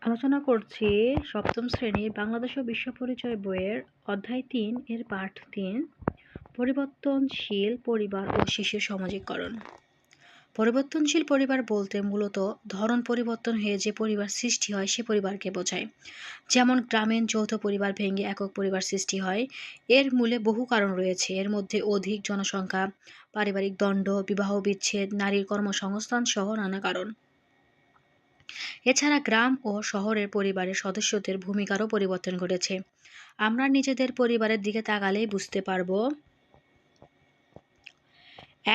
আলোচনা করছি সপ্তম শ্রেণীর বাংলাদেশ ও বিশ্ব পরিচয় বইয়ের অধ্যায় ৩ এর পাঠ ৩ পরিবর্তনশীল পরিবার ও শিশু সমাজীকরণ। পরিবর্তনশীল পরিবার বলতে মূলত ধরন পরিবর্তন হয়ে যে পরিবার সৃষ্টি হয় সে পরিবারকে বোঝায়। যেমন গ্রামীণ যৌথ পরিবার ভেঙে একক পরিবার সৃষ্টি হয়। এর মূলে বহু কারণ রয়েছে। এর মধ্যে অধিক জনসংখ্যা, পারিবারিক দ্বন্দ্ব, বিবাহ বিচ্ছেদ, নারীর কর্মসংস্থান সহ নানা কারণ। এছাড়া গ্রাম ও শহরের পরিবারের সদস্যদের ভূমিকারও পরিবর্তন ঘটেছে। আমরা নিজেদের পরিবারের দিকে তাকালেই বুঝতে পারব।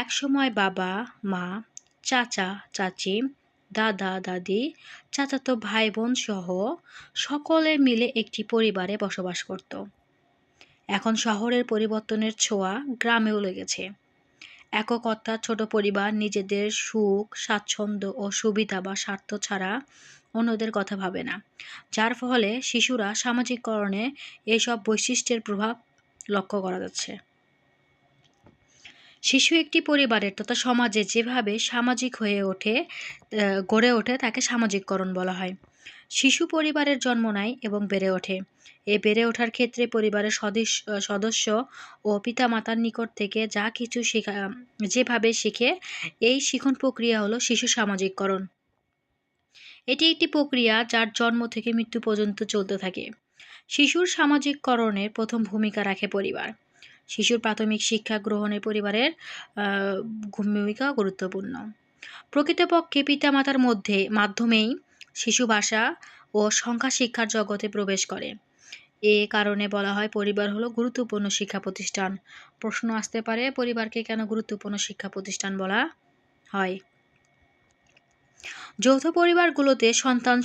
একসময় বাবা, মা, চাচা, চাচি, দাদা, দাদি, চাচাতো ভাই বোন সহ সকলে মিলে একটি পরিবারে বসবাস করত। এখন শহরের পরিবর্তনের ছোঁয়া গ্রামেও লেগেছে। এককতা, ছোট পরিবার নিজেদের সুখ, স্বাচ্ছন্দ্য ও সুবিধা বা স্বার্থ ছাড়া অন্যদের কথা ভাবে না, যার ফলে শিশুরা সামাজিককরণে এসব বৈশিষ্ট্যের প্রভাব লক্ষ্য করা যাচ্ছে। শিশু একটি পরিবারের তথা সমাজে যেভাবে সামাজিক গড়ে ওঠে তাকে সামাজিককরণ বলা হয়। শিশু পরিবারের জন্ম নেয় এবং বেড়ে ওঠে। এই বেড়ে ওঠার ক্ষেত্রে পরিবারের সদস্য ও পিতামাতার নিকট থেকে যা কিছু যেভাবে শিখে, এই শিখন প্রক্রিয়া হলো শিশু সামাজিককরণ। এটি একটি প্রক্রিয়া যার জন্ম থেকে মৃত্যু পর্যন্ত চলতে থাকে। শিশুর সামাজিককরণের প্রথম ভূমিকা রাখে পরিবার। শিশুর প্রাথমিক শিক্ষা গ্রহণে পরিবারের ভূমিকা গুরুত্বপূর্ণ। প্রকৃতপক্ষে পিতামাতার মাধ্যমেই শিশু ভাষা ও সংখ্যা শিক্ষার জগতে প্রবেশ করে। এ কারণে বলা হয় পরিবার হলো গুরুত্বপূর্ণ শিক্ষা প্রতিষ্ঠান। প্রশ্ন আসতে পারে, পরিবারকে কেন গুরুত্বপূর্ণ শিক্ষা প্রতিষ্ঠান বলা হয়? যৌথ পরিবারগুলোতে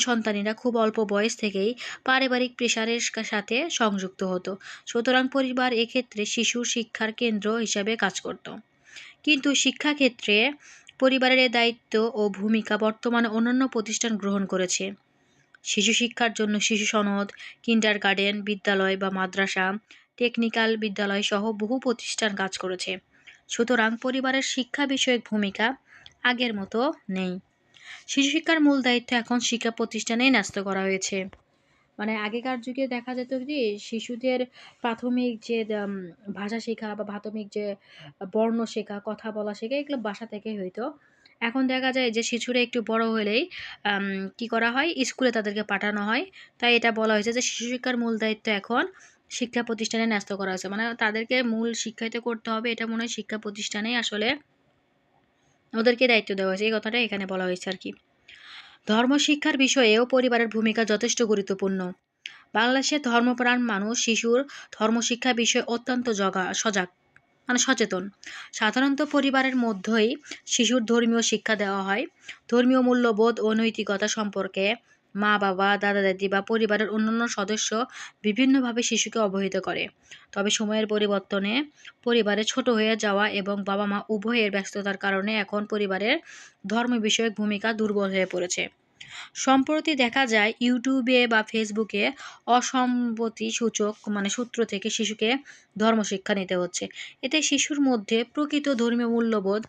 সন্তানেরা খুব অল্প বয়স থেকেই পারিবারিক প্রেশারের সাথে সংযুক্ত হতো। সুতরাং পরিবার এক্ষেত্রে শিশুর শিক্ষার কেন্দ্র হিসাবে কাজ করত। কিন্তু শিক্ষাক্ষেত্রে পরিবারের এ দায়িত্ব ও ভূমিকা বর্তমানে অন্যান্য প্রতিষ্ঠান গ্রহণ করেছে। শিশু শিক্ষার জন্য শিশু সনদ, কিন্ডারগার্টেন বিদ্যালয় বা মাদ্রাসা, টেকনিক্যাল বিদ্যালয় সহ বহু প্রতিষ্ঠান কাজ করেছে। সুতরাং পরিবারের শিক্ষা বিষয়ক ভূমিকা আগের মতো নেই। শিশু শিক্ষার মূল দায়িত্ব এখন শিক্ষা প্রতিষ্ঠানেই ন্যস্ত করা হয়েছে। মানে আগেকার যুগে দেখা যেত কি শিশুদের প্রাথমিক যে ভাষা শেখা বা প্রাথমিক যে বর্ণ শেখা, কথা বলা শেখা এগুলো বাসা থেকেই হইতো। এখন দেখা যায় যে শিশুরা একটু বড় হলেই কি করা হয়, স্কুলে তাদেরকে পাঠানো হয়। তাই এটা বলা হয়েছে যে শিশু শিক্ষার মূল দায়িত্ব এখন শিক্ষা প্রতিষ্ঠানে ন্যস্ত করা হয়েছে। মানে তাদেরকে মূল শিক্ষায়িত করতে হবে, এটা মনে হয় শিক্ষা প্রতিষ্ঠানেই আসলে ওদেরকে দায়িত্ব দেওয়া হয়েছে। এই কথাটা এখানে বলা হয়েছে আর কি। ধর্মশিক্ষার বিষয়েও পরিবারের ভূমিকা যথেষ্ট গুরুত্বপূর্ণ। বাংলাদেশের ধর্মপ্রাণ মানুষ শিশুর ধর্মশিক্ষা বিষয়ে অত্যন্ত সচেতন। সাধারণত পরিবারের মধ্যেই শিশুর ধর্মীয় শিক্ষা দেওয়া হয়। ধর্মীয় মূল্যবোধ ও নৈতিকতা সম্পর্কে মা বাবা, দাদা দাদি বা পরিবারের অন্যান্য সদস্য বিভিন্নভাবে শিশুকে অবহিত করে। তবে সময়ের পরিবর্তনে পরিবারে ছোট হয়ে যাওয়া এবং বাবা মা উভয়ের ব্যস্ততার কারণে এখন পরিবারের ধর্ম বিষয়ক ভূমিকা দুর্বল হয়ে পড়েছে। সম্প্রতি দেখা যায় ইউটিউবে বা ফেসবুকে অসম্মতি সূত্র থেকে শিশুকে ধর্মশিক্ষা নিতে হচ্ছে। এতে শিশুর মধ্যে প্রকৃত ধর্মীয় মূল্যবোধ,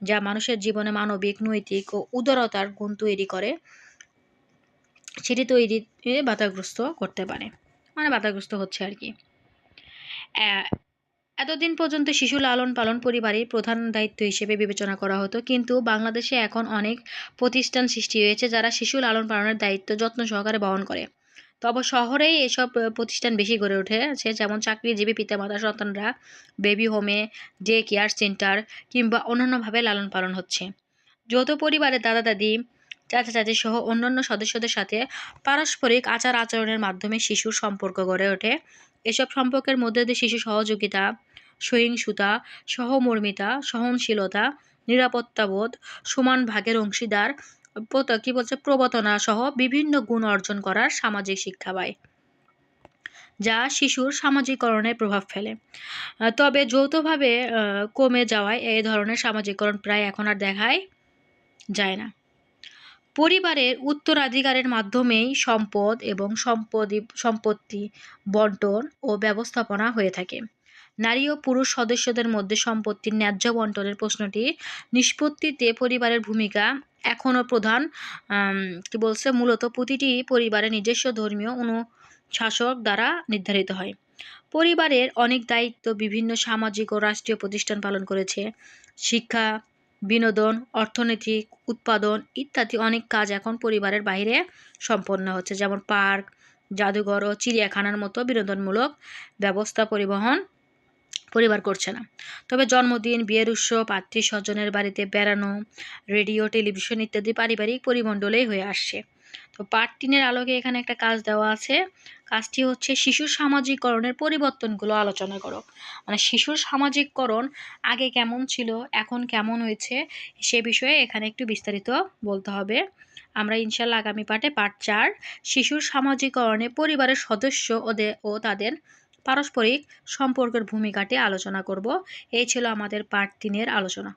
যা মানুষের জীবনে মানবিক, নৈতিক ও উদারতার গুণ তৈরি করে, সেটি তৈরিতে বাধাগ্রস্ত করতে পারে। মানে বাধাগ্রস্ত হচ্ছে আর কি। এতদিন পর্যন্ত শিশু লালন পালন পরিবারের প্রধান দায়িত্ব হিসেবে বিবেচনা করা হতো, কিন্তু বাংলাদেশে এখন অনেক প্রতিষ্ঠান সৃষ্টি হয়েছে যারা শিশু লালন পালনের দায়িত্ব যত্ন সহকারে বহন করে। তবে শহরেই এসব প্রতিষ্ঠান বেশি গড়ে উঠেছে, যেমন চাকরিজীবী পিতামাতার সন্তানরা বেবি হোমে, ডে কেয়ার সেন্টার কিংবা অন্যান্যভাবে লালন পালন হচ্ছে। যৌথ পরিবারে দাদা দাদি, চাচা চাচি সহ অন্যান্য সদস্যদের সাথে পারস্পরিক আচার আচরণের মাধ্যমে শিশুর সম্পর্ক গড়ে ওঠে। এসব সম্পর্কের মধ্যে দিয়ে শিশু সহযোগিতা, সহিংসতা, সহমর্মিতা, সহনশীলতা, নিরাপত্তাবোধ, সমান ভাগের অংশীদার প্রবর্তনা সহ বিভিন্ন গুণ অর্জন করার সামাজিক শিক্ষা পায়, যা শিশুর সামাজিকরণে প্রভাব ফেলে। তবে যৌথভাবে কমে যাওয়ায় এই ধরনের সামাজিকরণ প্রায় এখন আর দেখাই যায় না। পরিবারের উত্তরাধিকারের মাধ্যমেই সম্পদ এবং সম্পত্তি বন্টন ও ব্যবস্থাপনা হয়ে থাকে। নারী ও পুরুষ সদস্যদের মধ্যে সম্পত্তির ন্যায্য বন্টনের প্রশ্নটি নিষ্পত্তিতে পরিবারের ভূমিকা এখনও প্রধান কি বলছে, মূলত প্রতিটি পরিবারের নিজস্ব ধর্মীয় অনুশাসক দ্বারা নির্ধারিত হয়। পরিবারের অনেক দায়িত্ব বিভিন্ন সামাজিক ও রাষ্ট্রীয় প্রতিষ্ঠান পালন করেছে। শিক্ষা, বিনোদন, অর্থনৈতিক উৎপাদন ইত্যাদি অনেক কাজ এখন পরিবারের বাইরে সম্পন্ন হচ্ছে, যেমন পার্ক, জাদুঘর ও চিড়িয়াখানার মতো বিনোদনমূলক ব্যবস্থা পরিবার করছে না। তবে জন্মদিন, বিয়ের উৎসব, আত্মীয় স্বজনের বাড়িতে বেড়ানো, রেডিও, টেলিভিশন ইত্যাদি পারিবারিক পরিমণ্ডলেই হয়ে আসছে। তো পার্ট ৩ এর আলোকে এখানে একটা কাজ দেওয়া আছে। কাজটি হচ্ছে শিশুর সামাজিককরণের পরিবর্তনগুলো আলোচনা করো। মানে শিশুর সামাজিককরণ আগে কেমন ছিল, এখন কেমন হয়েছে, সে বিষয়ে এখানে একটু বিস্তারিত বলতে হবে। আমরা ইনশাল্লাহ আগামী পার্ট ৪ শিশুর সামাজিককরণে পরিবারের সদস্য ও তাদের পারস্পরিক সম্পর্কের ভূমিকাটি আলোচনা করব। এই ছিল আমাদের পার্ট ৩ এর আলোচনা।